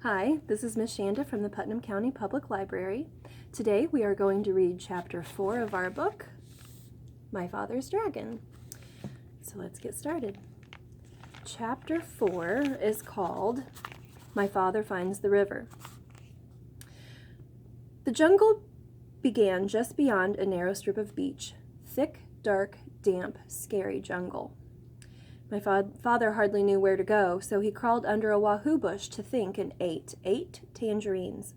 Hi, this is Miss Shanda from the Putnam County Public Library. Today we are going to read Chapter 4 of our book, My Father's Dragon. So let's get started. Chapter 4 is called My Father Finds the River. The jungle began just beyond a narrow strip of beach. Thick, dark, damp, scary jungle. My father hardly knew where to go, so he crawled under a wahoo bush to think and ate 8 tangerines.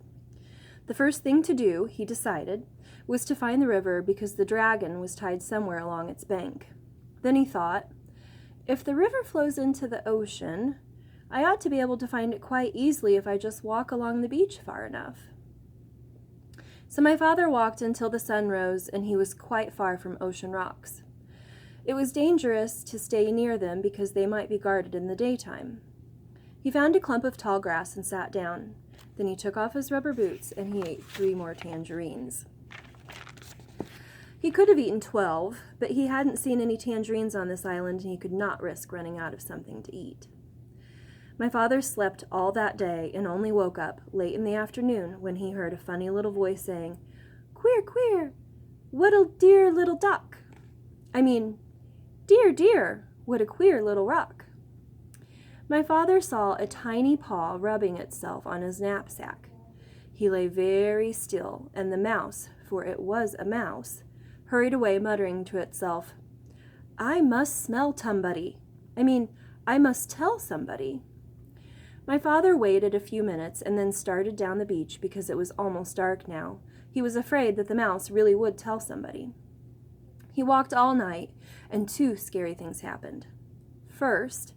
The first thing to do, he decided, was to find the river because the dragon was tied somewhere along its bank. Then he thought, if the river flows into the ocean, I ought to be able to find it quite easily if I just walk along the beach far enough. So my father walked until the sun rose and he was quite far from ocean rocks. It was dangerous to stay near them because they might be guarded in the daytime. He found a clump of tall grass and sat down. Then he took off his rubber boots and he ate 3 more tangerines. He could have eaten 12, but he hadn't seen any tangerines on this island and he could not risk running out of something to eat. My father slept all that day and only woke up late in the afternoon when he heard a funny little voice saying, "Queer, queer, what a dear little duck. Dear, dear, what a queer little rock." My father saw a tiny paw rubbing itself on his knapsack. He lay very still, and the mouse, for it was a mouse, hurried away muttering to itself, "I must smell somebody. I must tell somebody." My father waited a few minutes and then started down the beach because it was almost dark now. He was afraid that the mouse really would tell somebody. He walked all night, and 2 scary things happened. First,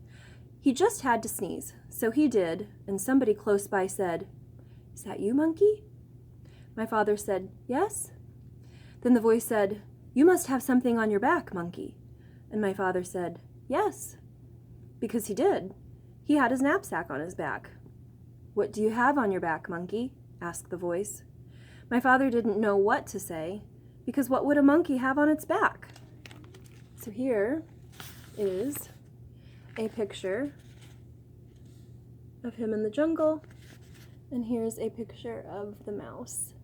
he just had to sneeze, so he did, and somebody close by said, "Is that you, monkey?" My father said, "Yes." Then the voice said, "You must have something on your back, monkey." And my father said, "Yes," because he did. He had his knapsack on his back. "What do you have on your back, monkey?" asked the voice. My father didn't know what to say, because what would a monkey have on its back? So here is a picture of him in the jungle, and here's a picture of the mouse.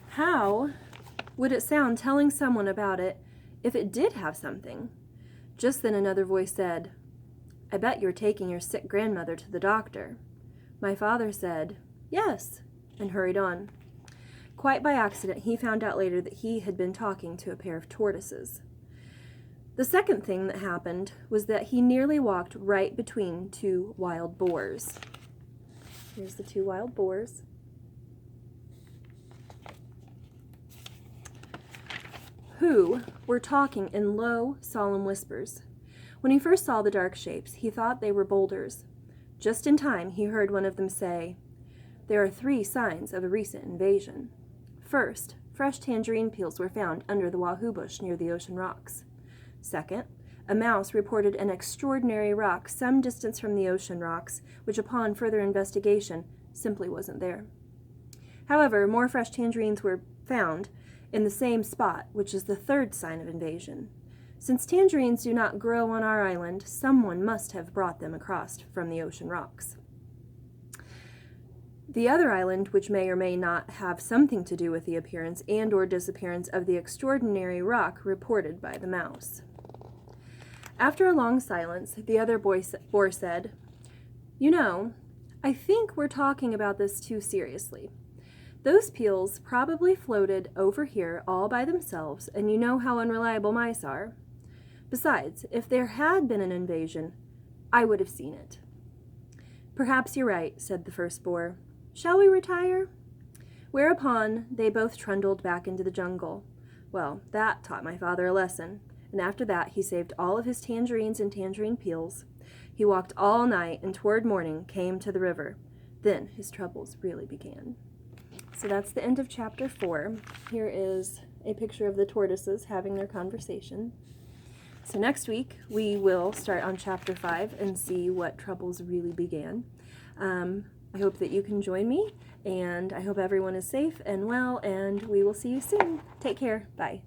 How would it sound telling someone about it if it did have something? Just then another voice said, "I bet you're taking your sick grandmother to the doctor." My father said, "Yes," and hurried on. Quite by accident, he found out later that he had been talking to a pair of tortoises. The second thing that happened was that he nearly walked right between 2 wild boars. Here's the 2 wild boars. Who were talking in low, solemn whispers. When he first saw the dark shapes, he thought they were boulders. Just in time, he heard one of them say, "There are 3 signs of a recent invasion." First, fresh tangerine peels were found under the wahoo bush near the ocean rocks. Second, a mouse reported an extraordinary rock some distance from the ocean rocks, which upon further investigation simply wasn't there. However, more fresh tangerines were found in the same spot, which is the 3rd sign of invasion. Since tangerines do not grow on our island, someone must have brought them across from the ocean rocks. The other island, which may or may not have something to do with the appearance and or disappearance of the extraordinary rock reported by the mouse. After a long silence, the other boar said, "You know, I think we're talking about this too seriously. Those peels probably floated over here all by themselves, and you know how unreliable mice are. Besides, if there had been an invasion, I would have seen it." "Perhaps you're right," said the first boar. "Shall we retire?" Whereupon they both trundled back into the jungle. Well, that taught my father a lesson, and after that he saved all of his tangerines and tangerine peels. He walked all night and toward morning came to the river. Then his troubles really began. So that's the end of chapter 4. Here is a picture of the tortoises having their conversation. So next week we will start on chapter 5 and see what troubles really began. I hope that you can join me, and I hope everyone is safe and well, and we will see you soon. Take care. Bye.